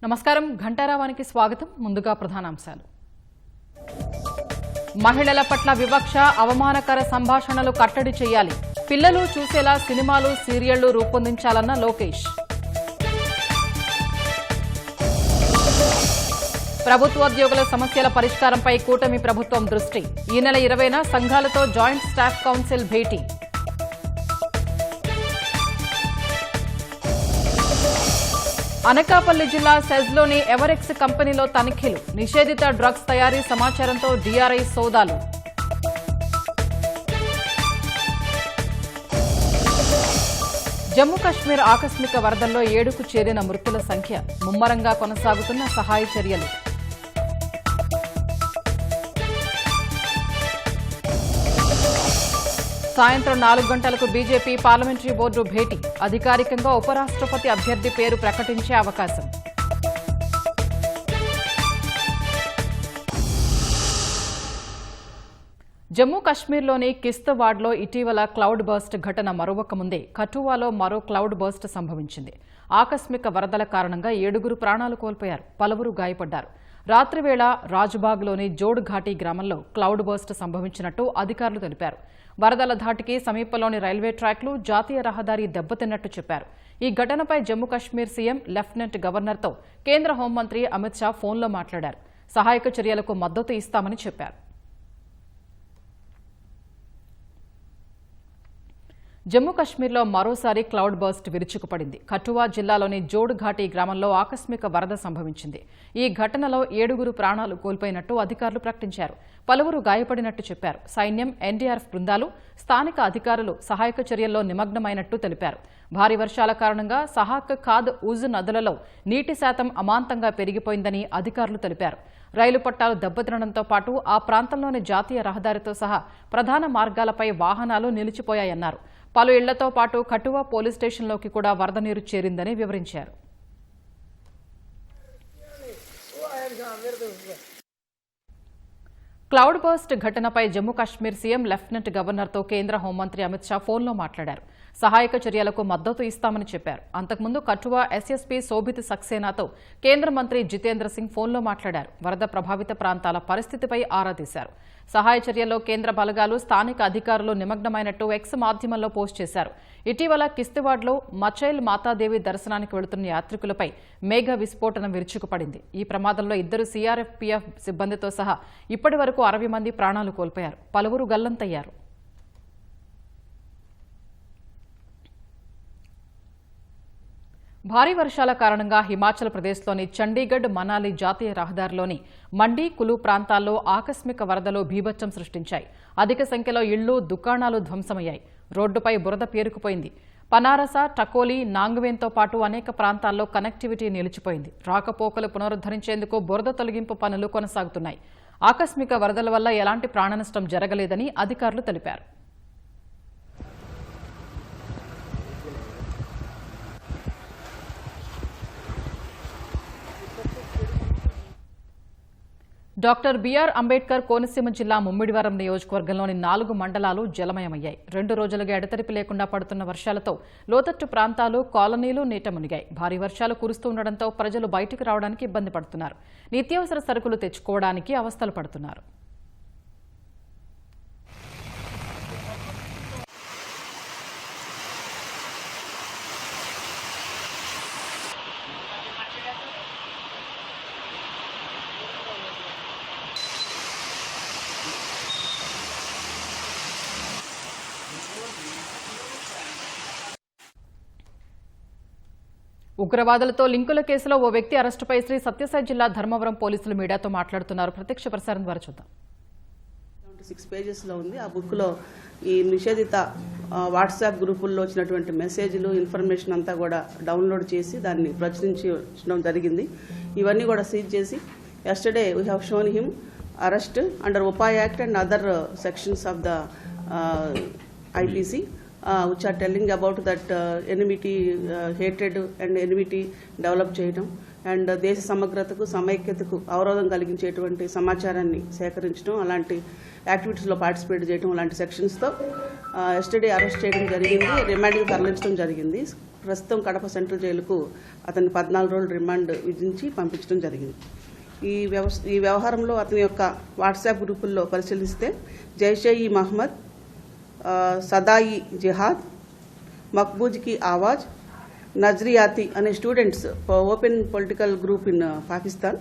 నమస్కారం ఘంటారావానికి స్వాగతం. ముందుగా ప్రధానాంశాలు. మహిళల పట్ల వివక్ష, అవమానకర సంభాషణలు కట్టడి చేయాలి. పిల్లలు చూసేలా సినిమాలు, సీరియళ్లు రూపొందించాలన్న లోకేష్. ప్రభుత్వోద్యోగుల సమస్యల పరిష్కారంపై కూటమి ప్రభుత్వం దృష్టి. ఈ నెల 20న సంఘాలతో జాయింట్ స్టాఫ్ కౌన్సిల్ భేటీ. అనకాపల్లి జిల్లా సెజ్లోని ఎవరెక్స్ కంపెనీలో తనిఖీలు. నిషేధిత డ్రగ్స్ తయారీ సమాచారంతో డీఆర్ఐ సోదాలు. జమ్మూ కశ్మీర్ ఆకస్మిక వరదల్లో 7కు చేరిన మృతుల సంఖ్య. ముమ్మరంగా కొనసాగుతున్న సహాయ చర్యలు. సాయంత్రం 4 గంటలకు బీజేపీ పార్లమెంటరీ బోర్డు భేటీ. అధికారికంగా ఉపరాష్ట్రపతి అభ్యర్థి పేరు ప్రకటించే అవకాశం. జమ్మూ కశ్మీర్లోని కిస్తవాడ్లో ఇటీవల క్లౌడ్ బర్స్ట్ ఘటన మరొక ముందే కఠువాలో మరో క్లౌడ్ బర్స్ట్ సంభవించింది. ఆకస్మిక వరదల కారణంగా 7గురు ప్రాణాలు కోల్పోయారు, పలువురు గాయపడ్డారు. రాత్రివేళ రాజ్బాగ్లోని జోడ్ ఘాటీ గ్రామంలో క్లౌడ్ బర్స్ట్ సంభవించినట్టు అధికారులు తెలిపారు. వరదల ధాటికి సమీపంలోని రైల్వే ట్రాక్లు, జాతీయ రహదారి దెబ్బతిన్నట్టు చెప్పారు. ఈ ఘటనపై జమ్మూ కశ్మీర్ సీఎం లెఫ్టినెంట్ గవర్నర్తో కేంద్ర హోంమంత్రి అమిత్ షా ఫోన్లో మాట్లాడారు. సహాయక చర్యలకు మద్దతు ఇస్తామని చెప్పారు. జమ్మూ కశ్మీర్లో మరోసారి క్లౌడ్ బర్స్ట్ విరుచుకుపడింది. కఠువా జిల్లాలోని జోడ్ ఘాటీ గ్రామంలో ఆకస్మిక వరద సంభవించింది. ఈ ఘటనలో 7గురు ప్రాణాలు కోల్పోయినట్టు అధికారులు ప్రకటించారు. పలువురు గాయపడినట్టు చెప్పారు. సైన్యం, ఎన్డీఆర్ఎఫ్ బృందాలు, స్థానిక అధికారులు సహాయక చర్యల్లో నిమగ్నమైనట్టు తెలిపారు. భారీ వర్షాల కారణంగా సహాక్, ఖాద్, ఉజ్ నదులలో నీటి శాతం అమాంతంగా పెరిగిపోయిందని అధికారులు తెలిపారు. రైలు పట్టాలు దెబ్బతినడంతో పాటు ఆ ప్రాంతంలోని జాతీయ రహదారితో సహా ప్రధాన మార్గాలపై వాహనాలు నిలిచిపోయాయన్నారు. పలు ఇళ్లతో పాటు కఠువా పోలీస్ స్టేషన్లోకి కూడా వరద నీరు చేరిందని వివరించారు. క్లౌడ్ బర్స్ట్ ఘటనపై జమ్మూ కశ్మీర్ సీఎం లెఫ్టినెంట్ గవర్నర్తో కేంద్ర హోంమంత్రి అమిత్ షా ఫోన్లో మాట్లాడారు. సహాయక చర్యలకు మద్దతు ఇస్తామని చెప్పారు. అంతకుముందు కఠువా ఎస్ఎస్పీ శోభిత్ సక్సేనాతో కేంద్ర మంత్రి జితేంద్ర సింగ్ ఫోన్లో మాట్లాడారు. వరద ప్రభావిత ప్రాంతాల పరిస్థితిపై ఆరా తీశారు. సహాయ చర్యల్లో కేంద్ర బలగాలు, స్థానిక అధికారులు నిమగ్నమైనట్టు ఎక్స్ మాధ్యమంలో పోస్ట్ చేశారు. ఇటీవల కిస్తవాడ్లో మచైల్ మాతాదేవి దర్శనానికి వెళుతున్న యాత్రికులపై మేఘ విస్ఫోటనం విరుచుకుపడింది. ఈ ప్రమాదంలో 2 సీఆర్ఎఫ్పీఎఫ్ సిబ్బందితో సహా ఇప్పటి వరకు 60 మంది ప్రాణాలు కోల్పోయారు, పలువురు గల్లంతయ్యారు. భారీ వర్షాల కారణంగా హిమాచల్ ప్రదేశ్లోని చండీగఢ్, మనాలి జాతీయ రహదారిలోని మండి, కులు ప్రాంతాల్లో ఆకస్మిక వరదలు బీభత్సం సృష్టించాయి. అధిక సంఖ్యలో ఇళ్లు, దుకాణాలు ధ్వంసమయ్యాయి. రోడ్డుపై బురద పేరుకుపోయింది. పనారస, టకోలి, నాంగ్వేన్తో పాటు అనేక ప్రాంతాల్లో కనెక్టివిటీ నిలిచిపోయింది. రాకపోకలు పునరుద్ధరించేందుకు బురద తొలగింపు పనులు కొనసాగుతున్నాయి. ఆకస్మిక వరదల వల్ల ఎలాంటి ప్రాణనష్టం జరగలేదని అధికారులు తెలిపారు. డాక్టర్ బీఆర్ అంబేద్కర్ కోనసీమ జిల్లా ముమ్మిడివరం నియోజకవర్గంలోని 4 మండలాలు జలమయమయ్యాయి. 2 రోజులుగా ఎడతెరిపి లేకుండా పడుతున్న వర్షాలతో లోతట్టు ప్రాంతాలు, కాలనీలు నీట మునిగాయి. భారీ వర్షాలు కురుస్తుండటంతో ప్రజలు బయటకు రావడానికి ఇబ్బంది పడుతున్నారు. నిత్యావసర సరుకులు తెచ్చుకోవడానికి అవస్థలు పడుతున్నారు. ఉగ్రవాదులతో లింకుల కేసులో ఓ వ్యక్తి అరెస్టుపై శ్రీ సత్యసాయి జిల్లా ధర్మవరం పోలీసులు మీడియాతో మాట్లాడుతున్నారు. ప్రత్యక్ష ప్రసారం ద్వారా చూద్దాం. 6 పేజెస్లో ఉంది. ఆ బుక్లో ఈ నిషేధిత వాట్సాప్ గ్రూపుల్లో వచ్చినటువంటి మెసేజ్లు, ఇన్ఫర్మేషన్ అంతా కూడా డౌన్లోడ్ చేసి దాన్ని ప్రచురించడం జరిగింది. ఇవన్నీ కూడా సీజ్ చేసి yesterday we have shown him arrest under UPA Act and other sections of the IPC. Which are telling about that enmity, hatred and enmity develop చేయడం, అండ్ దేశ సమగ్రతకు సమైక్యతకు అవరోధం కలిగించేటువంటి సమాచారాన్ని సేకరించడం, అలాంటి యాక్టివిటీస్లో పార్టిసిపేట్ చేయడం, అలాంటి సెక్షన్స్తో ఎస్టర్డే అరెస్ట్ చేయడం జరిగింది, రిమాండ్కి తరలించడం జరిగింది. ప్రస్తుతం కడప సెంట్రల్ జైలుకు అతన్ని 14 రోజులు రిమాండ్ విధించి పంపించడం జరిగింది. ఈ వ్యవహారంలో అతని యొక్క వాట్సాప్ గ్రూపుల్లో పరిశీలిస్తే జైషే-ఈ మహమ్మద్, సదాయి జిహాద్, మక్బూజ్ కి ఆవాజ్, నజ్రియాతి అనే students open political group in Pakistan,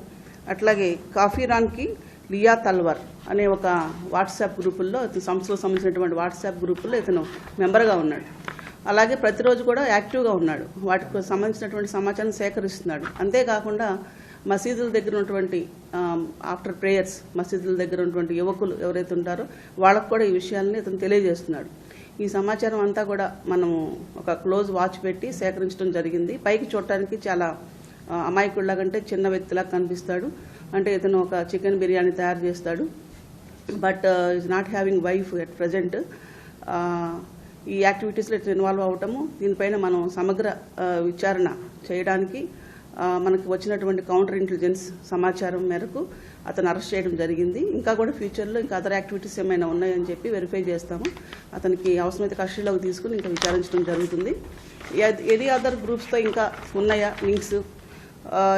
అట్లాగే కాఫీరాన్కి లియా తల్వర్ అనే ఒక వాట్సాప్ గ్రూపుల్లో ఇతను సంస్థలకు సంబంధించినటువంటి వాట్సాప్ గ్రూపుల్లో ఇతను మెంబర్గా ఉన్నాడు. అలాగే ప్రతిరోజు కూడా యాక్టివ్గా ఉన్నాడు, వాటికి సంబంధించినటువంటి సమాచారం సేకరిస్తున్నాడు. అంతేకాకుండా మసీదుల దగ్గర ఉన్నటువంటి ఆఫ్టర్ ప్రేయర్స్ మసీదుల దగ్గర ఉన్నటువంటి యువకులు ఎవరైతే ఉంటారో వాళ్ళకు కూడా ఈ విషయాలని ఇతను తెలియజేస్తున్నాడు. ఈ సమాచారం అంతా కూడా మనము ఒక క్లోజ్ వాచ్ పెట్టి సేకరించడం జరిగింది. పైకి చూడటానికి చాలా అమాయకుడిలాగంటే చిన్న వ్యక్తిలా కనిపిస్తాడు. అంటే ఇతను ఒక చికెన్ బిర్యానీ తయారు చేస్తాడు, but is not having wife at present. ఈ యాక్టివిటీస్లో ఇట్లా ఇన్వాల్వ్ అవటము, దీనిపైన మనం సమగ్ర విచారణ చేయడానికి మనకు వచ్చినటువంటి కౌంటర్ ఇంటెలిజెన్స్ సమాచారం మేరకు అతను అరెస్ట్ చేయడం జరిగింది. ఇంకా కూడా ఫ్యూచర్లో ఇంకా అదర్ యాక్టివిటీస్ ఏమైనా ఉన్నాయని చెప్పి వెరిఫై చేస్తాము. అతనికి అవసరమైతే కస్టడీలోకి తీసుకుని ఇంకా విచారించడం జరుగుతుంది. ఏది అదర్ గ్రూప్స్తో ఇంకా ఉన్నాయా లింక్స్,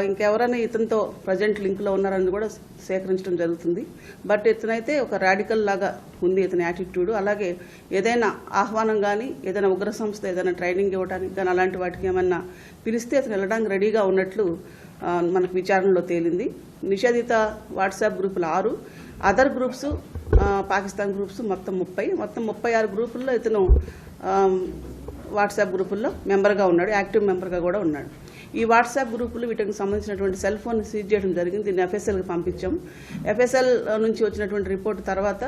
ఇంకెవరైనా ఇతనితో ప్రజెంట్ లింక్లో ఉన్నారని కూడా సేకరించడం జరుగుతుంది. బట్ ఇతనైతే ఒక రాడికల్ లాగా ఉంది ఇతని యాటిట్యూడ్. అలాగే ఏదైనా ఆహ్వానం కానీ, ఏదైనా ఉగ్ర సంస్థ ఏదైనా ట్రైనింగ్ ఇవ్వడానికి కానీ అలాంటి వాటికి ఏమన్నా పిలిస్తే అతను వెళ్ళడానికి రెడీగా ఉన్నట్లు మనకు విచారణలో తేలింది. నిషేధిత వాట్సాప్ గ్రూపులు 6, అదర్ గ్రూప్స్ పాకిస్తాన్ గ్రూప్స్ మొత్తం 36 గ్రూపుల్లో ఇతను వాట్సాప్ గ్రూపుల్లో మెంబర్గా ఉన్నాడు, యాక్టివ్ మెంబర్గా కూడా ఉన్నాడు. ఈ వాట్సాప్ గ్రూపులు వీటికి సంబంధించినటువంటి సెల్ ఫోన్ సీజ్ చేయడం జరిగింది. దీన్ని FSLకి పంపించాం. FSL నుంచి వచ్చినటువంటి రిపోర్ట్ తర్వాత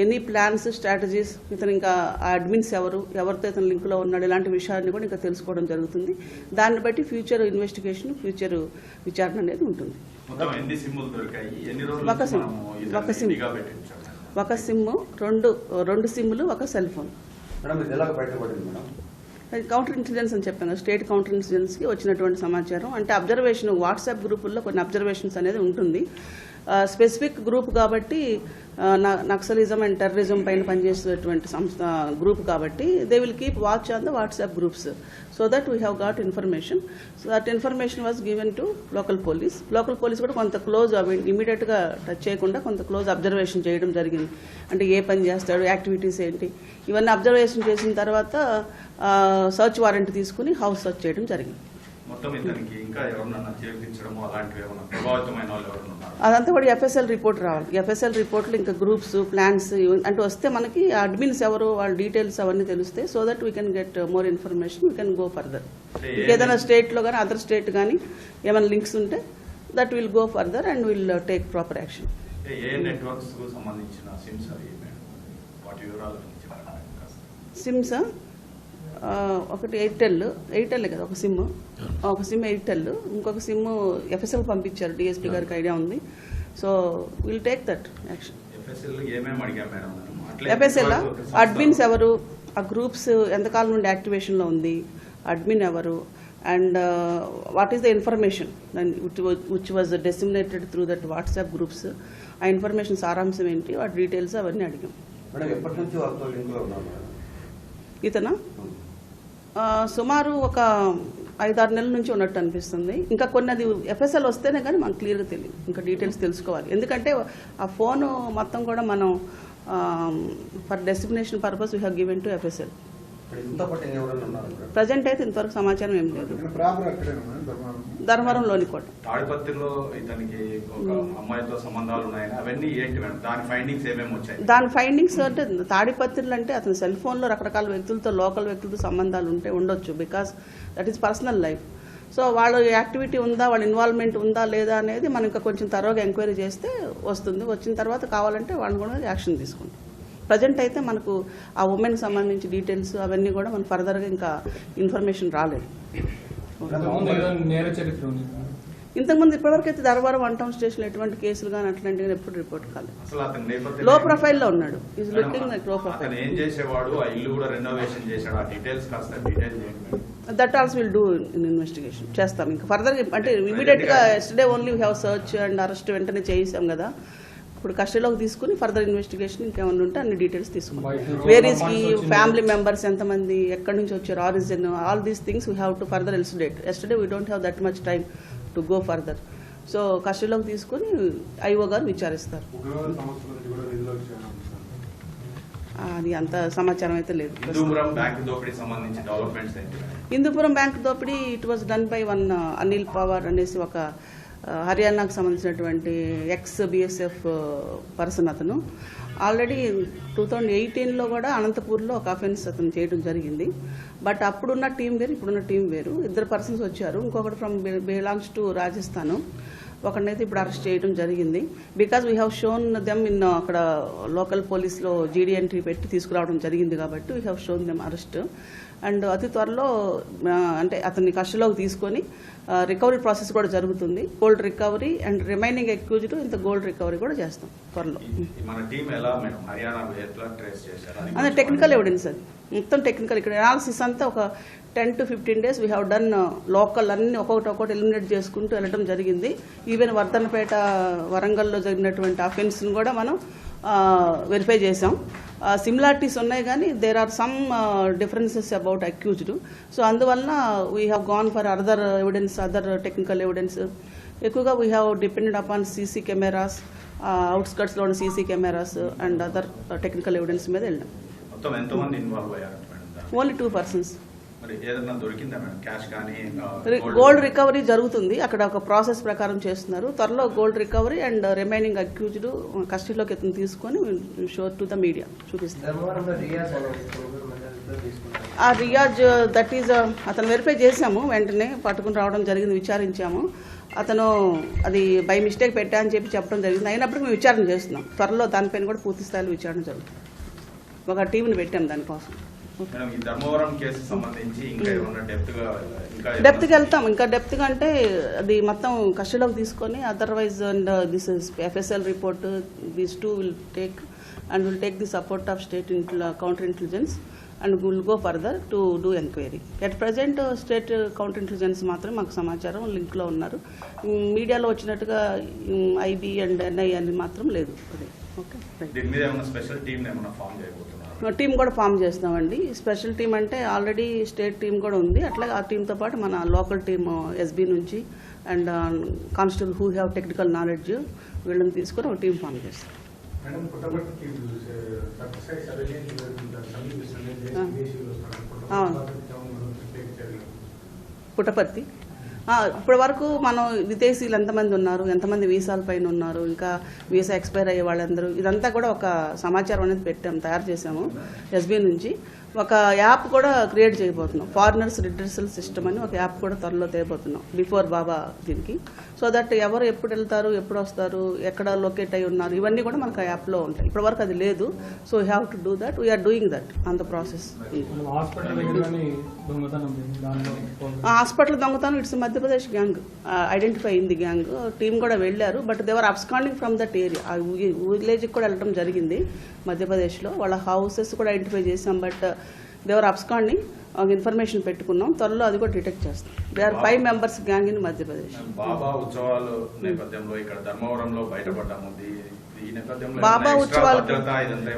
ఎన్ని ప్లాన్స్, స్ట్రాటజీస్, ఇతను ఇంకా అడ్మిన్స్ ఎవరితో ఇతను లింక్లో ఉన్నాడు, ఇలాంటి విషయాన్ని కూడా ఇంకా తెలుసుకోవడం జరుగుతుంది. దాన్ని బట్టి ఫ్యూచర్ ఇన్వెస్టిగేషన్, ఫ్యూచర్ విచారణ అనేది ఉంటుంది. ఒక సిమ్, రెండు సిమ్లు, ఒక సెల్ ఫోన్. కౌంటర్ ఇంటెలిజెన్స్ అని చెప్పాను, స్టేట్ కౌంటర్ ఇంటెలిజెన్స్కి వచ్చినటువంటి సమాచారం. అంటే అబ్జర్వేషన్, వాట్సాప్ గ్రూపుల్లో కొన్ని అబ్జర్వేషన్స్ అనేది ఉంటుంది. స్పెసిఫిక్ గ్రూప్ కాబట్టి నక్సలిజం అండ్ టెర్రరిజం పైన పనిచేసేటువంటి సంస్థ గ్రూప్ కాబట్టి they will keep watch on the WhatsApp groups so that we have got information. So that information was given to local police. Local police కూడా కొంత close ఇమీడియట్గా touch చేయకుండా కొంత క్లోజ్ అబ్జర్వేషన్ చేయడం జరిగింది. అంటే ఏ పని చేస్తాడు, యాక్టివిటీస్ ఏంటి, ఇవన్నీ అబ్జర్వేషన్ చేసిన తర్వాత సర్చ్ వారెంట్ తీసుకుని హౌస్ సర్చ్ చేయడం జరిగింది. అదంతా కూడా FSL రిపోర్ట్ రావాలి. FSL రిపోర్ట్లో ఇంకా గ్రూప్స్, ప్లాన్స్ అంటే వస్తే మనకి అడ్మిన్స్ ఎవరు, వాళ్ళ డీటెయిల్స్ అవన్నీ తెలుస్తాయి. So that we can get more information, we can go further. ఏదైనా స్టేట్లో కానీ అదర్ స్టేట్ కానీ ఏమైనా లింక్స్ ఉంటే that will go further and will take proper action. సిమ్సా ఒకటి ఎయిర్టెల్ కదా, ఒక సిమ్ ఎయిర్టెల్, ఇంకొక సిమ్ FSL పంపించారు. DSP గారికి ఐడియా ఉంది. So will take that action. FSL admins ఎవరు, ఆ గ్రూప్స్ ఎంతకాలం నుండి యాక్టివేషన్లో ఉంది, అడ్మిన్ ఎవరు, and what is the information which was disseminated through that WhatsApp groups, ఆ ఇన్ఫర్మేషన్ సారాంశం ఏంటి, వాటి డీటెయిల్స్ అవన్నీ అడిగాం. ఇతనా సుమారు ఒక 5-6 నెలల నుంచి ఉన్నట్టు అనిపిస్తుంది. ఇంకా కొన్ని అది FSL వస్తేనే కానీ మనకు క్లియర్గా తెలియదు, ఇంకా డీటెయిల్స్ తెలుసుకోవాలి. ఎందుకంటే ఆ ఫోన్ మొత్తం కూడా మనం for designation purpose we have given to FSL. Present అయితే ఇంతవరకు సమాచారం ఏం లేదు. ధర్మవరంలోని కోట తాడిపత్రిలో ఇతనికి ఒక అమ్మాయితో సంబంధాలు ఉన్నాయని అవన్నీ ఏంటి మేడం, దాని ఫైండింగ్స్ ఏమేమి వచ్చాయి? దాని ఫైండింగ్స్ అంటే తాడిపత్రిలు అంటే అతని సెల్ ఫోన్లో రకరకాల వ్యక్తులతో, లోకల్ వ్యక్తులతో సంబంధాలు ఉండొచ్చు. Because that is personal life. So వాళ్ళ యాక్టివిటీ ఉందా, వాళ్ళ ఇన్వాల్వ్మెంట్ ఉందా లేదా అనేది మనం ఇంకా కొంచెం తరోగా ఎంక్వైరీ చేస్తే వస్తుంది. వచ్చిన తర్వాత కావాలంటే వాళ్ళని కూడా యాక్షన్ తీసుకుంటాం. ప్రజెంట్ అయితే మనకు ఆ ఉమెన్కి సంబంధించి డీటెయిల్స్ అవన్నీ కూడా మనకు ఫర్దర్గా ఇంకా ఇన్ఫర్మేషన్ రాలేదు. ఇంతకుముందు ఇప్పటివరకు అయితే ధర్మవరం 1 టౌన్ స్టేషన్లో ఎటువంటి కేసులు కానీ అట్లాంటివి ఎప్పుడు రిపోర్ట్ కాలేదు. అసలు అతని నేపథ్యం లో ప్రొఫైల్లో ఉన్నాడు. ఈజ్ లుకింగ్ లైక్ లో ప్రొఫైల్. అతను ఏం చేసేవాడు, ఆ ఇల్లు కూడా రెనోవేషన్ చేశాడు, ఆ డీటెయిల్స్ కాస్త డీటెయిల్ చేయండి. That also will do in investigation చేస్తాం. ఇంకా ఫర్దర్ అంటే ఇమీడియట్ గా yesterday only we have search and arrest వెంటనే చేసాం కదా. ఇప్పుడు కస్టడీలోకి తీసుకుని ఫర్దర్ ఇన్వెస్టిగేషన్ ఇంకేమైనా ఉంటే అన్ని డీటెయిల్స్ తీసుకుంటాం. వేర్ ఈస్ కి ఫ్యామిలీ మెంబర్స్ ఎంతమంది, ఎక్కడి నుంచి వచ్చారు, origin, all these things we have to further elucidate. Yesterday we don't have that much time to go further. So కస్టడీలోకి తీసుకుని ఐఓ గారు విచారిస్తారు. అది అంత సమాచారం అయితే లేదు. హిందూపురం బ్యాంక్ దోపిడీ సంబంధించి డెవలప్మెంట్స్ ఏంటి? హిందూపురం బ్యాంక్ దోపిడీ it was done by one Anil Pawar అనేసి ఒక హర్యానాకు సంబంధించినటువంటి ఎక్స్ బిఎస్ఎఫ్ పర్సన్. అతను ఆల్రెడీ 2018లో కూడా అనంతపూర్లో ఒక అఫెన్స్ అతను చేయడం జరిగింది. బట్ అప్పుడున్న టీం వేరు, ఇప్పుడున్న టీం వేరు. 2 పర్సన్స్ వచ్చారు. ఇంకొకటి ఫ్రమ్ బిలాంగ్స్ టు రాజస్థాన్. ఒకరినైతే ఇప్పుడు అరెస్ట్ చేయడం జరిగింది. Because we have shown them in అక్కడ లోకల్ పోలీస్లో జీడీ ఎంట్రీ పెట్టి తీసుకురావడం జరిగింది కాబట్టి we have shown them arrest. And అతి త్వరలో అంటే అతన్ని కస్టడీలోకి తీసుకొని రికవరీ ప్రాసెస్ కూడా జరుగుతుంది. Gold recovery and remaining accused ఇంత గోల్డ్ రికవరీ కూడా చేస్తాం త్వరలో. మన టీం ఎలా మేడం హర్యానా ఎట్లా ట్రేస్ చేశారు? అదే టెక్నికల్ ఎవిడెన్స్, అది మొత్తం టెక్నికల్. ఇక్కడ అనాలిసిస్ అంతా ఒక 10 to 15 days we have done. Local అన్ని ఒక్కొక్కటి ఎలిమినేట్ చేసుకుంటూ వెళ్ళడం జరిగింది. ఈవెన్ వర్ధనపేట, వరంగల్లో జరిగినటువంటి అఫెన్స్ని కూడా మనం వెరిఫై చేసాం. సిమిలారిటీస్ ఉన్నాయి కానీ there are some differences about accused. So అందువలన we have gone for other evidence, other technical evidence. ఎక్కువగా we have depended upon CC cameras, అవుట్స్కట్స్లో ఉన్న CC cameras and other technical evidence మీద వెళ్ళాం. మొత్తం ఎంతమంది ఇన్వాల్వ్ అయ్యారు? Only 2 persons. మరి ఏదైనా దొరికిందా మేడం? క్యాష్ కానీ గోల్డ్ రికవరీ జరుగుతుంది. అక్కడ ఒక ప్రాసెస్ ప్రకారం చేస్తున్నారు. త్వరలో gold recovery and remaining accused కస్టడీలోకి ఎత్తుని తీసుకొని షోర్ టు ద మీడియా చూపిస్తారు. ఆ రియాజ్ దట్ ఈజ్ అతను వెరిఫై చేశాము, వెంటనే పట్టుకుని రావడం జరిగింది, విచారించాము. అతను అది బై మిస్టేక్ పెట్టా అని చెప్పడం జరిగింది. అయినప్పటికీ మేము విచారణ చేస్తున్నాం. త్వరలో దానిపైన కూడా పూర్తి స్థాయిలో విచారణ జరుగుతుంది. ఒక టీంని పెట్టాం దానికోసం. డెప్త్కి వెళ్తాం. ఇంకా డెప్త్గా అంటే అది మొత్తం కస్టడీలోకి తీసుకొని otherwise and this is FSL report, these 2 will take and will take the support of state counter intelligence and will go further to do enquiry. At present state counter intelligence మాత్రం మాకు సమాచారం లింక్లో ఉన్నారు. మీడియాలో వచ్చినట్టుగా IB అండ్ NI అని మాత్రం లేదు. Okay, team కూడా ఫామ్ చేస్తామండి. స్పెషల్ టీం అంటే ఆల్రెడీ స్టేట్ టీం కూడా ఉంది. అట్లా ఆ టీంతో పాటు మన లోకల్ టీమ్ SB నుంచి and constable who have technical knowledge వీళ్ళని తీసుకొని ఒక టీం ఫామ్ చేస్తాం. పుట్టపర్తి ఇప్పటి వరకు మనం విదేశీయులు ఎంతమంది ఉన్నారు, ఎంతమంది వీసాల పైన ఉన్నారు, ఇంకా వీసా ఎక్స్పైర్ అయ్యే వాళ్ళందరూ, ఇదంతా కూడా ఒక సమాచారం అనేది తయారు చేసాము. SB నుంచి ఒక యాప్ కూడా క్రియేట్ చేయబోతున్నాం. ఫారినర్స్ రిడ్రెసల్ సిస్టమ్ అని ఒక యాప్ కూడా త్వరలో తేయబోతున్నాం బిఫోర్ బాబా దీనికి. సో దట్ ఎవరు ఎప్పుడు వెళ్తారు, ఎప్పుడు వస్తారు, ఎక్కడ లొకేట్ అయి ఉన్నారు, ఇవన్నీ కూడా మనకు ఆ యాప్లో ఉంటాయి. ఇప్పటి వరకు అది లేదు. So we have to do that. We are doing that on the process. Hospital దొంగతనం ఇట్స్ మధ్యప్రదేశ్ గ్యాంగ్ ఐడెంటిఫై అయింది. గ్యాంగ్ టీం కూడా వెళ్ళారు. But they're absconding from that area. ఆ విలేజ్కి కూడా వెళ్ళడం జరిగింది మధ్యప్రదేశ్లో. వాళ్ళ హౌసెస్ కూడా ఐడెంటిఫై చేసాం. బట్ దేవర్ అబ్స్కాండింగ్ ఇన్ఫర్మేషన్ పెట్టుకున్నాం. త్వరలో అది కూడా డిటెక్ట్ చేస్తాం. They are 5 members gang in Madhya Pradesh. బాబా ఉత్సవాలు నేపథ్యంలో ఇక్కడ ధర్మవరంలో బయటపడ్డాము. బాబా ఉత్సవాలకి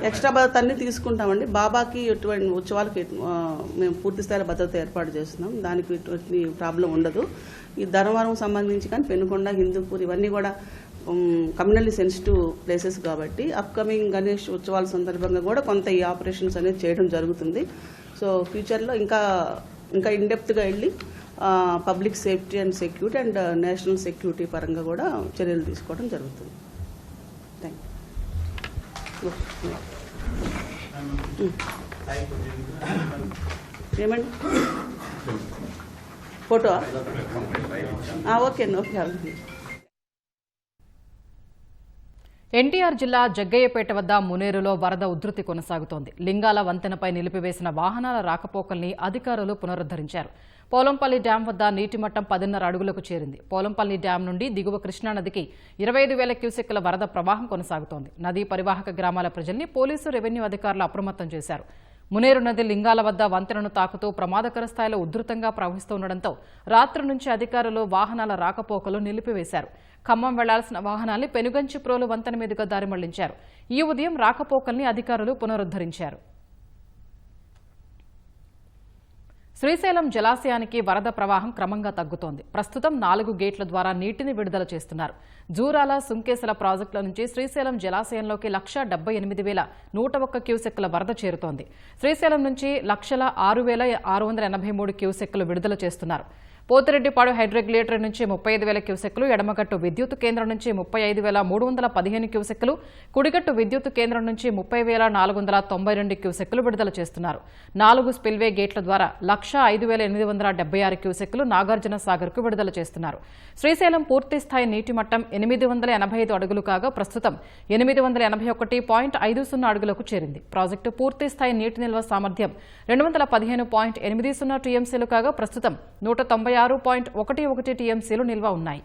ఎక్స్ట్రా భద్రత అన్ని తీసుకుంటామండి. బాబాకి ఎటువంటి ఉత్సవాలకి మేము పూర్తి స్థాయిలో భద్రత ఏర్పాటు చేస్తున్నాం. దానికి ఎటువంటి ప్రాబ్లం ఉండదు. ఈ ధర్మవరం సంబంధించి కానీ పెనుకొండ, హిందూపూర్ ఇవన్నీ కూడా కమ్యూనల్లీ సెన్సిటివ్ ప్లేసెస్ కాబట్టి అప్కమింగ్ గణేష్ ఉత్సవాల సందర్భంగా కూడా కొంత ఈ ఆపరేషన్స్ అనేది చేయడం జరుగుతుంది. సో ఫ్యూచర్లో ఇంకా ఇన్డెప్త్గా వెళ్ళి public safety and security and national security పరంగా కూడా చర్యలు తీసుకోవడం జరుగుతుంది. Thank you. ఏమండి photo? Okay, no problem. NTR జిల్లా జగ్గయ్యపేట వద్ద మునేరులో వరద ఉధృతి కొనసాగుతోంది. లింగాల వంతెనపై నిలిపివేసిన వాహనాల రాకపోకల్ని అధికారులు పునరుద్దరించారు. పోలంపల్లి డ్యాం వద్ద నీటి మట్టం 10.5 అడుగులకు చేరింది. పోలంపల్లి డ్యాం నుండి దిగువ కృష్ణానదికి 25,000 క్యూసెక్కుల వరద ప్రవాహం కొనసాగుతోంది. నదీ పరివాహక గ్రామాల ప్రజల్ని పోలీసు, రెవెన్యూ అధికారులు అప్రమత్తం చేశారు. మునేరు నది లింగాల వద్ద వంతెనను తాకుతూ ప్రమాదకర స్థాయిలో ఉధృతంగా ప్రవహిస్తుండటంతో రాత్రి నుంచి అధికారులు వాహనాల రాకపోకలు నిలిపివేశారు. ఖమ్మం వెళ్లాల్సిన వాహనాల్ని పెనుగంచిప్రోలు వంతెన మీదుగా దారి మళ్లించారు. ఈ ఉదయం రాకపోకల్ని అధికారులు పునరుద్ధరించారు. శ్రీశైలం జలాశయానికి వరద ప్రవాహం క్రమంగా తగ్గుతోంది. ప్రస్తుతం 4 గేట్ల ద్వారా నీటిని విడుదల చేస్తున్నారు. జూరాల, సుంకేసల ప్రాజెక్టుల నుంచి శ్రీశైలం జలాశయంలోకి 1,78,101 క్యూసెక్కుల వరద చేరుతోంది. శ్రీశైలం నుంచి 1,06,683 క్యూసెక్కులు విడుదల చేస్తున్నారు. పోతిరెడ్డిపాడు హైడ్రెగ్యులేటర్ నుంచి 35,000 క్యూసెక్కులు, ఎడమగట్టు విద్యుత్ కేంద్రం నుంచి 35,315 క్యూసెక్కులు, కుడిగట్టు విద్యుత్ కేంద్రం నుంచి 30,492 క్యూసెక్కులు విడుదల చేస్తున్నారు. 4 స్పిల్వే గేట్ల ద్వారా 1,05,876 క్యూసెక్కులు నాగార్జున సాగర్కు విడుదల చేస్తున్నారు. శ్రీశైలం పూర్తిస్థాయి నీటి మట్టం 885 అడుగులు కాగా ప్రస్తుతం 881.50 అడుగులకు చేరింది. ప్రాజెక్టు పూర్తిస్థాయి నీటి నిల్వ సామర్థ్యం 215.80 టీఎంసీలు కాగా ప్రస్తుతం 196.11 టీఎంసీలు నిల్వ ఉన్నాయి.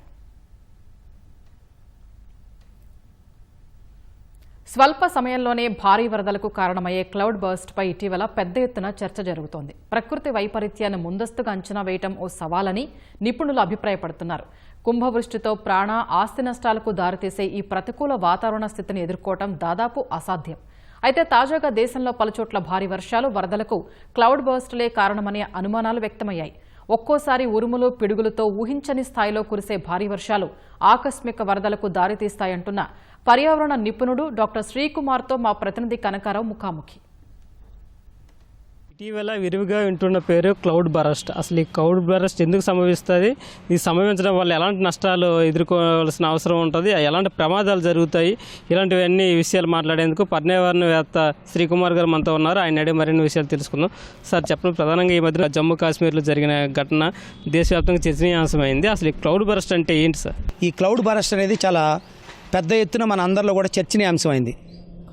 స్వల్ప సమయంలోనే భారీ వరదలకు కారణమయ్యే క్లౌడ్ బర్స్ట్పై ఇటీవల పెద్ద ఎత్తున చర్చ జరుగుతోంది. ప్రకృతి వైపరీత్యాన్ని ముందస్తుగా అంచనా వేయటం ఓ సవాలని నిపుణులు అభిప్రాయపడుతున్నారు. కుంభవృష్టితో ప్రాణ, ఆస్తి నష్టాలకు దారితీసే ఈ ప్రతికూల వాతావరణ స్థితిని ఎదుర్కోవటం దాదాపు అసాధ్యం. అయితే తాజాగా దేశంలో పలుచోట్ల భారీ వర్షాలు, వరదలకు క్లౌడ్ బర్స్టులే కారణమనే అనుమానాలు వ్యక్తమయ్యాయి. ఒక్కోసారి ఉరుములు, పిడుగులతో ఊహించని స్థాయిలో కురిసే భారీ వర్షాలు ఆకస్మిక వరదలకు దారితీస్తాయంటున్న పర్యావరణ నిపుణుడు డాక్టర్ శ్రీకుమార్తో మా ప్రతినిధి కనకారావు ముఖాముఖి. ఇటీవల విరివిగా వింటున్న పేరు క్లౌడ్ బరస్ట్. అసలు ఈ క్లౌడ్ బరస్ట్ ఎందుకు సంభవిస్తుంది, ఇది సంభవించడం వల్ల ఎలాంటి నష్టాలు ఎదుర్కోవాల్సిన అవసరం ఉంటుంది, ఎలాంటి ప్రమాదాలు జరుగుతాయి, ఇలాంటివన్నీ విషయాలు మాట్లాడేందుకు పర్యావరణవేత్త శ్రీకుమార్ గారు మనతో ఉన్నారు. ఆయన అడిగి మరిన్ని విషయాలు తెలుసుకుందాం. సార్ చెప్పండి, ప్రధానంగా ఈ మధ్య జమ్మూ కాశ్మీర్లో జరిగిన ఘటన దేశవ్యాప్తంగా చర్చనీయాంశమైంది. అసలు ఈ క్లౌడ్ బరస్ట్ అంటే ఏంటి సార్? ఈ క్లౌడ్ బరస్ట్ అనేది చాలా పెద్ద ఎత్తున మన అందరిలో కూడా చర్చనీయాంశమైంది.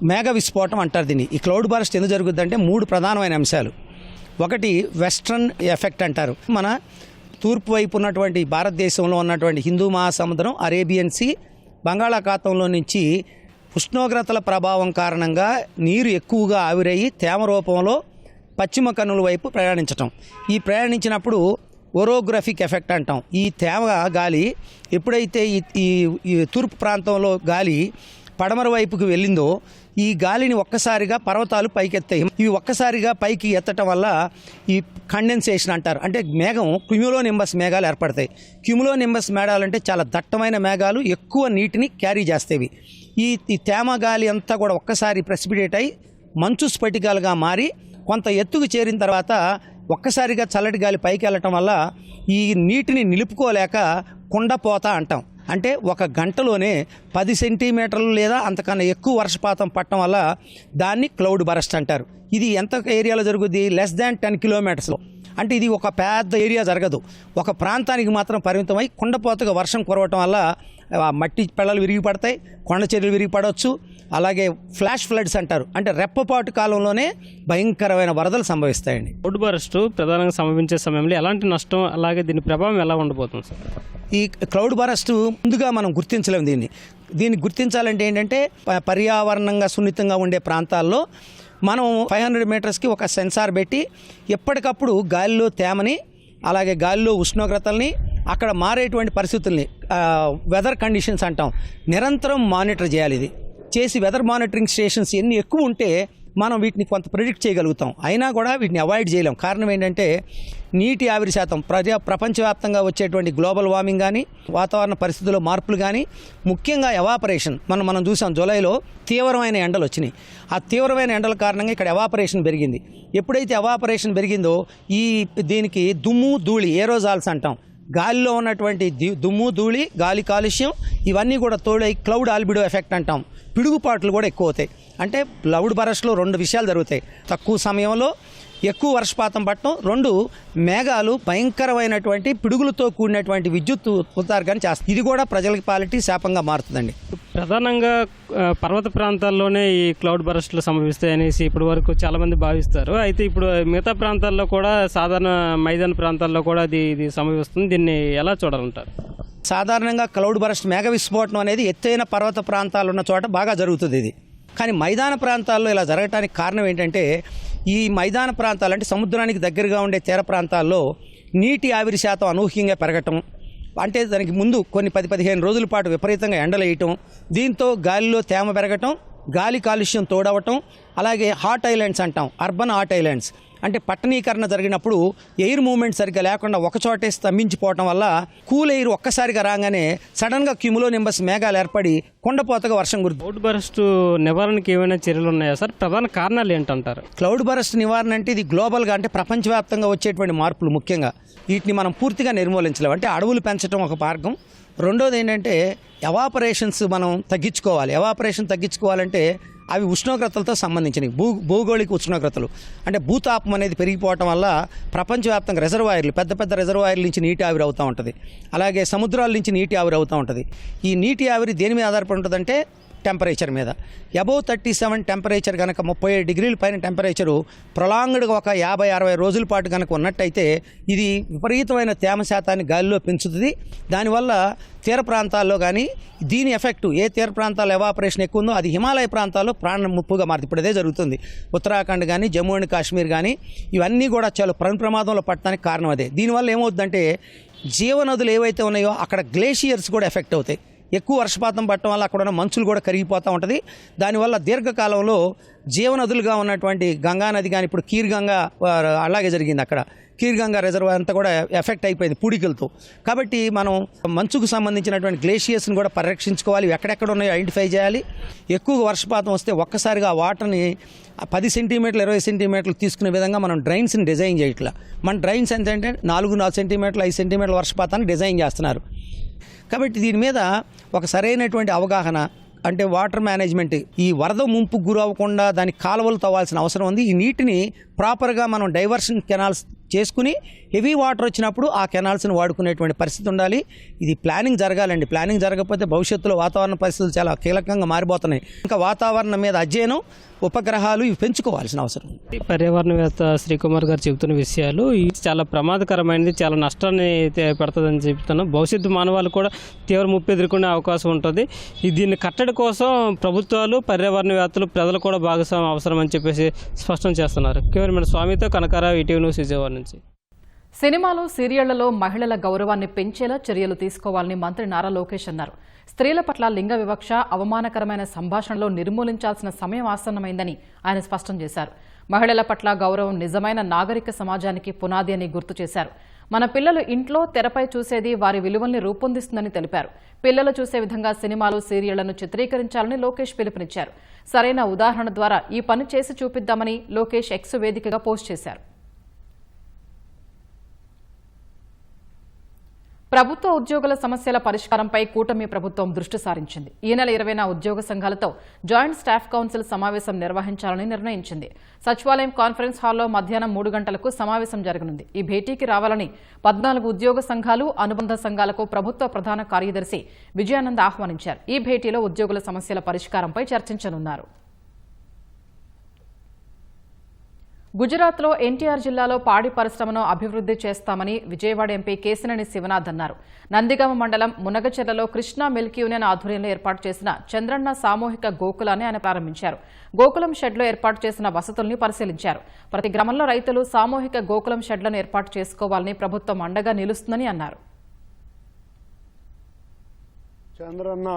మేఘ విస్ఫోటం అంటారు దీన్ని. ఈ క్లౌడ్ బరస్ట్ ఎందుకు జరుగుతుందంటే 3 ప్రధానమైన అంశాలు. ఒకటి వెస్ట్రన్ ఎఫెక్ట్ అంటారు. మన తూర్పు వైపు ఉన్నటువంటి భారతదేశంలో ఉన్నటువంటి హిందూ మహాసముద్రం, అరేబియన్ సీ, బంగాళాఖాతంలో నుంచి ఉష్ణోగ్రతల ప్రభావం కారణంగా నీరు ఎక్కువగా ఆవిరయ్యి తేమ రూపంలో పశ్చిమ కన్నుల వైపు ప్రయాణించటం. ఈ ప్రయాణించినప్పుడు ఓరోగ్రఫిక్ ఎఫెక్ట్ అంటాం. ఈ తేమ గాలి ఎప్పుడైతే ఈ తూర్పు ప్రాంతంలో గాలి పడమర వైపుకు వెళ్ళిందో ఈ గాలిని ఒక్కసారిగా పర్వతాలు పైకెత్తాయి. ఇవి ఒక్కసారిగా పైకి ఎత్తటం వల్ల ఈ కండెన్సేషన్ అంటారు. అంటే మేఘం క్యూములోనింబస్ మేఘాలు ఏర్పడతాయి. క్యూములోనింబస్ మేఘాలంటే చాలా దట్టమైన మేఘాలు, ఎక్కువ నీటిని క్యారీ చేస్తేవి. ఈ తేమ గాలి అంతా కూడా ఒక్కసారి ప్రెసిపిటేట్ అయి మంచు స్ఫటికాలుగా మారి కొంత ఎత్తుకు చేరిన తర్వాత ఒక్కసారిగా చల్లటి గాలి పైకి వెళ్ళటం వల్ల ఈ నీటిని నిలుపుకోలేక కుండపోత అంటాం. అంటే 1 గంటలోనే 10 సెంటీమీటర్లు లేదా అంతకన్నా ఎక్కువ వర్షపాతం పట్టడం వల్ల దాన్ని క్లౌడ్ బరస్ట్ అంటారు. ఇది ఎంత ఏరియాలో జరుగుద్ది? Less than 10 కిలోమీటర్స్లో. అంటే ఇది ఒక పెద్ద ఏరియా జరగదు, ఒక ప్రాంతానికి మాత్రం పరిమితమై కుండపోతగా వర్షం కురవటం వల్ల మట్టి పెళ్ళలు విరిగి పడతాయి, కొండ చర్యలు విరిగి పడవచ్చు. అలాగే ఫ్లాష్ ఫ్లడ్స్ అంటారు. అంటే రెప్పపాటు కాలంలోనే భయంకరమైన వరదలు సంభవిస్తాయండి. క్లౌడ్ బరస్ట్ ప్రధానంగా సంభవించే సమయంలో ఎలాంటి నష్టం, అలాగే దీని ప్రభావం ఎలా ఉండబోతుంది సార్? ఈ క్లౌడ్ బరస్ట్ ముందుగా మనం గుర్తించలేము. దీన్ని గుర్తించాలంటే ఏంటంటే పర్యావరణంగా సున్నితంగా ఉండే ప్రాంతాల్లో మనం 500 మీటర్స్కి ఒక సెన్సార్ పెట్టి ఎప్పటికప్పుడు గాలిలో తేమని, అలాగే గాలిలో ఉష్ణోగ్రతల్ని, అక్కడ మారేటువంటి పరిస్థితుల్ని వెదర్ కండిషన్స్ అంటాం, నిరంతరం మానిటర్ చేయాలి. ఇది చేసి వెదర్ మానిటరింగ్ స్టేషన్స్ ఎన్ని ఎక్కువ ఉంటే మనం వీటిని కొంత ప్రిడిక్ట్ చేయగలుగుతాం. అయినా కూడా వీటిని అవాయిడ్ చేయలేం. కారణం ఏంటంటే నీటి ఆవిరి శాతం, ప్రపంచవ్యాప్తంగా వచ్చేటువంటి గ్లోబల్ వార్మింగ్ కానీ, వాతావరణ పరిస్థితుల్లో మార్పులు కానీ, ముఖ్యంగా ఎవాపరేషన్. మనం చూసాం జూలైలో తీవ్రమైన ఎండలు వచ్చినాయి. ఆ తీవ్రమైన ఎండల కారణంగా ఇక్కడ ఎవాపరేషన్ పెరిగింది. ఎప్పుడైతే ఎవాపరేషన్ పెరిగిందో దీనికి దుమ్ము, ధూళి, ఏరోజాల్స్ అంటాం, గాలిలో ఉన్నటువంటి దుమ్ము, ధూళి, గాలి కాలుష్యం ఇవన్నీ కూడా తోడై క్లౌడ్ ఆల్బిడో ఎఫెక్ట్ అంటాం. పిడుగుపాట్లు కూడా ఎక్కువ అవుతాయి. అంటే క్లౌడ్ బరస్ట్లో 2 విషయాలు జరుగుతాయి. తక్కువ సమయంలో ఎక్కువ వర్షపాతం పట్టడం, 2 మేఘాలు భయంకరమైనటువంటి పిడుగులతో కూడినటువంటి విద్యుత్ ఉత్పాదకాన్ని చేస్తుంది. ఇది కూడా ప్రజలకి పాలిటీ శాపంగా మారుతుందండి. ప్రధానంగా పర్వత ప్రాంతాల్లోనే ఈ క్లౌడ్ బరస్ట్లు సంభవిస్తాయి అనేసి ఇప్పటి వరకు చాలామంది భావిస్తారు. అయితే ఇప్పుడు మిగతా ప్రాంతాల్లో కూడా సాధారణ మైదాన ప్రాంతాల్లో కూడా ఇది సంభవిస్తుంది. దీన్ని ఎలా చూడాలంటారు? సాధారణంగా క్లౌడ్ బరస్ట్ మేఘ విస్ఫోటనం అనేది ఎత్తైన పర్వత ప్రాంతాలు ఉన్న చోట బాగా జరుగుతుంది ఇది. కానీ మైదాన ప్రాంతాల్లో ఇలా జరగడానికి కారణం ఏంటంటే, ఈ మైదాన ప్రాంతాలు అంటే సముద్రానికి దగ్గరగా ఉండే తీర ప్రాంతాల్లో నీటి ఆవిరి శాతం అనూహ్యంగా పెరగటం, అంటే దానికి ముందు కొన్ని 10-15 రోజుల పాటు విపరీతంగా ఎండలు వేయటం, దీంతో గాలిలో తేమ పెరగటం, గాలి కాలుష్యం తోడవటం, అలాగే హాట్ ఐలాండ్స్ అంటాం, అర్బన్ హాట్ ఐలాండ్స్ అంటే పట్టణీకరణ జరిగినప్పుడు ఎయిర్ మూవ్మెంట్ సరిగ్గా లేకుండా ఒకచోటే స్తంభించిపోవటం వల్ల కూల్ ఎయిర్ ఒక్కసారిగా రాగానే సడన్గా క్యూములో నింబస్ మేఘాలు ఏర్పడి కొండపోతగా వర్షం కురుతుంది. క్లౌడ్ బరస్ట్ నివారణకి ఏమైనా చర్యలు ఉన్నాయా సార్? ప్రధాన కారణాలు ఏంటంటారు? క్లౌడ్ బరస్ట్ నివారణ అంటే ఇది గ్లోబల్గా అంటే ప్రపంచవ్యాప్తంగా వచ్చేటువంటి మార్పులు. ముఖ్యంగా వీటిని మనం పూర్తిగా నిర్మూలించలేము. అంటే అడవులు పెంచడం ఒక మార్గం. రెండోది ఏంటంటే ఎవాపరేషన్స్ మనం తగ్గించుకోవాలి. ఎవాపరేషన్ తగ్గించుకోవాలంటే అవి ఉష్ణోగ్రతలతో సంబంధించినవి, భౌగోళిక ఉష్ణోగ్రతలు. అంటే భూతాపం అనేది పెరిగిపోవటం వల్ల ప్రపంచవ్యాప్తంగా రిజర్వాయర్లు, పెద్ద పెద్ద రిజర్వాయర్ల నుంచి నీటి ఆవిరి అవుతూ ఉంటుంది. అలాగే సముద్రాల నుంచి నీటి ఆవిరి అవుతూ ఉంటుంది. ఈ నీటి ఆవిరి దేని మీద ఆధారపడి ఉంటుందంటే టెంపరేచర్ మీద. అబౌవ్ 37 టెంపరేచర్ కనుక 37 డిగ్రీల పైన టెంపరేచరు ప్రొలాంగ్డ్గా ఒక 50-60 రోజుల పాటు కనుక ఉన్నట్టయితే ఇది విపరీతమైన తేమ శాతాన్ని గాలిలో పెంచుతుంది. దానివల్ల తీర ప్రాంతాల్లో కానీ దీని ఎఫెక్టు ఏ తీర ప్రాంతాల్లో ఎవాపరేషన్ ఎక్కువ ఉందో అది హిమాలయ ప్రాంతాల్లో ప్రాణ ముప్పుగా మారుతుంది. ఇప్పుడు అదే జరుగుతుంది. ఉత్తరాఖండ్ కానీ జమ్మూ అండ్ కాశ్మీర్ కానీ ఇవన్నీ కూడా చాలా ప్రమాదంలో పడటానికి కారణం అదే. దీనివల్ల ఏమవుతుందంటే జీవనదులు ఏవైతే ఉన్నాయో అక్కడ గ్లేషియర్స్ కూడా ఎఫెక్ట్ అవుతాయి. ఎక్కువ వర్షపాతం పడటం వల్ల అక్కడ ఉన్న మంచులు కూడా కరిగిపోతూ ఉంటుంది. దానివల్ల దీర్ఘకాలంలో జీవనదులుగా ఉన్నటువంటి గంగా నది కానీ, ఇప్పుడు కీర్ గంగా అలాగే జరిగింది. అక్కడ కీర్ గంగా రిజర్వాయర్ అంతా కూడా ఎఫెక్ట్ అయిపోయింది పూడికలతో. కాబట్టి మనం మంచుకు సంబంధించినటువంటి గ్లేషియర్స్ని కూడా పరిరక్షించుకోవాలి. ఎక్కడెక్కడ ఉన్నాయో ఐడెంటిఫై చేయాలి. ఎక్కువగా వర్షపాతం వస్తే ఒక్కసారిగా ఆ వాటర్ని 10 సెంటీమీటర్లు 20 సెంటీమీటర్లు తీసుకునే విధంగా మనం డ్రైన్స్ని డిజైన్ చేయట్లా. మన డ్రైన్స్ ఏంటంటే 4 సెంటీమీటర్లు 5 సెంటీమీటర్ల వర్షపాతాన్ని డిజైన్ చేస్తున్నారు. కాబట్టి దీని మీద ఒక సరైనటువంటి అవగాహన, అంటే వాటర్ మేనేజ్మెంట్, ఈ వరద ముంపుకు గురవ్వకుండా దానికి కాలువలు తవ్వాల్సిన అవసరం ఉంది. ఈ నీటిని ప్రాపర్గా మనం డైవర్షన్ కెనాల్స్ చేసుకుని హెవీ వాటర్ వచ్చినప్పుడు ఆ కెనాల్స్ని వాడుకునేటువంటి పరిస్థితి ఉండాలి. ఇది ప్లానింగ్ జరగాలండి. ప్లానింగ్ జరగకపోతే భవిష్యత్తులో వాతావరణ పరిస్థితులు చాలా కీలకంగా మారిపోతున్నాయి. ఇంకా వాతావరణం మీద అధ్యయనం, ఉపగ్రహాలు ఇవి పెంచుకోవాల్సిన అవసరం. పర్యావరణవేత్త శ్రీకుమార్ గారు చెబుతున్న విషయాలు ఇది చాలా ప్రమాదకరమైనది, చాలా నష్టాన్ని పెడుతుందని చెప్తున్నాం. భవిష్యత్తు మానవాళ్ళు కూడా తీవ్ర ముప్పు ఎదుర్కొనే అవకాశం ఉంటుంది. దీన్ని కట్టడి కోసం ప్రభుత్వాలు, పర్యావరణవేత్తలు, ప్రజలు కూడా భాగస్వామ్యం అవసరం అని చెప్పేసి స్పష్టం చేస్తున్నారు. కెమెరామెన్ స్వామితో కనకారావు, ఈటీవీ న్యూస్, విజయవాడ నుంచి. సినిమాలు, సీరియళ్లలో మహిళల గౌరవాన్ని పెంచేలా చర్యలు తీసుకోవాలని మంత్రి నారా లోకేష్ అన్నారు. స్త్రీల పట్ల లింగ వివక్ష, అవమానకరమైన సంభాషణలో నిర్మూలించాల్సిన సమయం ఆసన్నమైందని ఆయన స్పష్టం చేశారు. మహిళల పట్ల గౌరవం నిజమైన నాగరిక సమాజానికి పునాది అని గుర్తు చేశారు. మన పిల్లలు ఇంట్లో తెరపై చూసేది వారి విలువల్ని రూపొందిస్తుందని తెలిపారు. పిల్లలు చూసే విధంగా సినిమాలు, సీరియళ్లను చిత్రీకరించాలని లోకేష్ పిలుపునిచ్చారు. సరైన ఉదాహరణ ద్వారా ఈ పని చేసి చూపిద్దామని లోకేష్ ఎక్స్ వేదికగా పోస్ట్ చేశారు. ప్రభుత్వ ఉద్యోగుల సమస్యల పరిష్కారంపై కూటమి ప్రభుత్వం దృష్టి సారించింది. ఈ నెల 20న ఉద్యోగ సంఘాలతో జాయింట్ స్టాఫ్ కౌన్సిల్ సమావేశం నిర్వహించాలని నిర్ణయించింది. సచివాలయం కాన్ఫరెన్స్ హాల్లో మధ్యాహ్నం 3 గంటలకు సమావేశం జరగనుంది. ఈ భేటీకి రావాలని 14 ఉద్యోగ సంఘాలు, అనుబంధ సంఘాలకు ప్రభుత్వ ప్రధాన కార్యదర్శి విజయానంద్ ఆహ్వానించారు. ఈ భేటీలో ఉద్యోగుల సమస్యల పరిష్కారంపై చర్చించనున్నారు. గుజరాత్లో ఎన్టీఆర్ జిల్లాలో పాడి పరిశ్రమను అభివృద్ది చేస్తామని విజయవాడ ఎంపీ కేశినేని శివనాథ్ అన్నారు. నందిగామ మండలం మునగచెర్లలో కృష్ణా మిల్క్ యూనియన్ ఆధ్వర్యంలో ఏర్పాటు చేసిన చంద్రన్న సామూహిక గోకులాన్ని ఆయన ప్రారంభించారు. గోకులం షెడ్లో ఏర్పాటు చేసిన వసతుల్ని పరిశీలించారు. ప్రతి గ్రామంలో రైతులు సామూహిక గోకులం షెడ్లను ఏర్పాటు చేసుకోవాలని ప్రభుత్వం అండగా నిలుస్తుందని అన్నారు. చంద్రన్న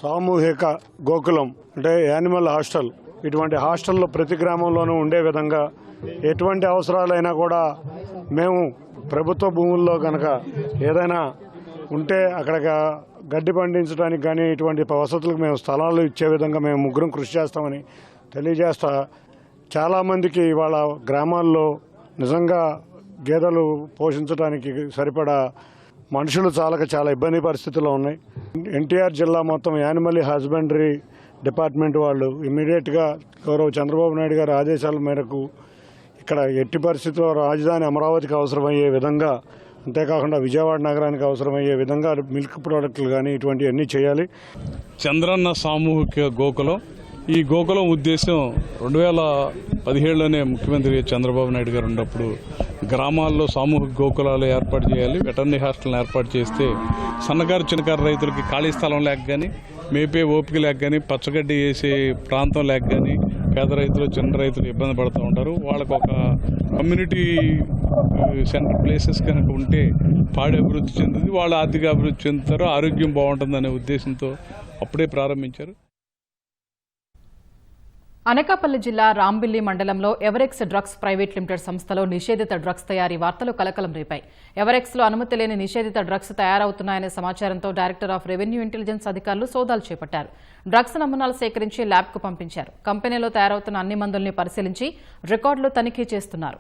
సామూహిక గోకులం అంటే యానిమల్ హాస్టల్, ఇటువంటి హాస్టల్లో ప్రతి గ్రామంలోనూ ఉండే విధంగా ఎటువంటి అవసరాలైనా కూడా మేము ప్రభుత్వ భూముల్లో కనుక ఏదైనా ఉంటే అక్కడ గడ్డి పండించడానికి కానీ ఇటువంటి వసతులకు మేము స్థలాలు ఇచ్చే విధంగా మేము ముగ్గురం కృషి చేస్తామని తెలియజేస్తా. చాలామందికి ఇవాళ గ్రామాల్లో నిజంగా గేదెలు పోషించడానికి సరిపడా మనుషులు చాలా ఇబ్బంది పరిస్థితుల్లో ఉన్నాయి. ఎన్టీఆర్ జిల్లా మొత్తం యానిమల్ హస్బెండరీ డిపార్ట్మెంట్ వాళ్ళు ఇమ్మీడియట్గా గౌరవ చంద్రబాబు నాయుడు గారి ఆదేశాల మేరకు ఇక్కడ ఎట్టి పరిస్థితుల్లో రాజధాని అమరావతికి అవసరమయ్యే విధంగా, అంతేకాకుండా విజయవాడ నగరానికి అవసరమయ్యే విధంగా మిల్క్ ప్రోడక్ట్లు కానీ ఇటువంటివన్నీ చేయాలి. చంద్రన్న సామూహిక గోకులం, ఈ గోకులం ఉద్దేశం 2017లోనే ముఖ్యమంత్రి చంద్రబాబు నాయుడు గారు ఉన్నప్పుడు గ్రామాల్లో సామూహిక గోకులాలు ఏర్పాటు చేయాలి, వెటర్నరీ హాస్టల్ని ఏర్పాటు చేస్తే సన్నకారు చిన్నకారు రైతులకి ఖాళీ స్థలం లేక కానీ, మేపే ఓపిక లేక కానీ, పచ్చగడ్డి వేసే ప్రాంతం లేక కానీ పేద రైతులు చిన్న రైతులు ఇబ్బంది పడుతూ ఉంటారు. వాళ్ళకు ఒక కమ్యూనిటీ సెంటర్ ప్లేసెస్ కనుక ఉంటే పాడి అభివృద్ధి చెందుతుంది, వాళ్ళ ఆర్థిక అభివృద్ధి చెందుతారు, ఆరోగ్యం బాగుంటుందనే ఉద్దేశంతో అప్పుడే ప్రారంభించారు. అనకాపల్లి జిల్లా రాంబిల్లి మండలంలో ఎవరెక్స్ డ్రగ్స్ ప్రైవేట్ లిమిటెడ్ సంస్థలో నిషేధిత డ్రగ్స్ తయారీ వార్తలు కలకలం రేపాయి. ఎవరెక్స్లో అనుమతి లేని నిషేధిత డ్రగ్స్ తయారవుతున్నాయనే సమాచారంతో డైరెక్టర్ ఆఫ్ రెవెన్యూ ఇంటెలిజెన్స్ అధికారులు సోదాలు చేపట్టారు. డ్రగ్స్ నమూనాలు సేకరించి ల్యాబ్కు పంపించారు. కంపెనీలో తయారవుతున్న అన్ని మందుల్ని పరిశీలించి రికార్డులు తనిఖీ చేస్తున్నారు.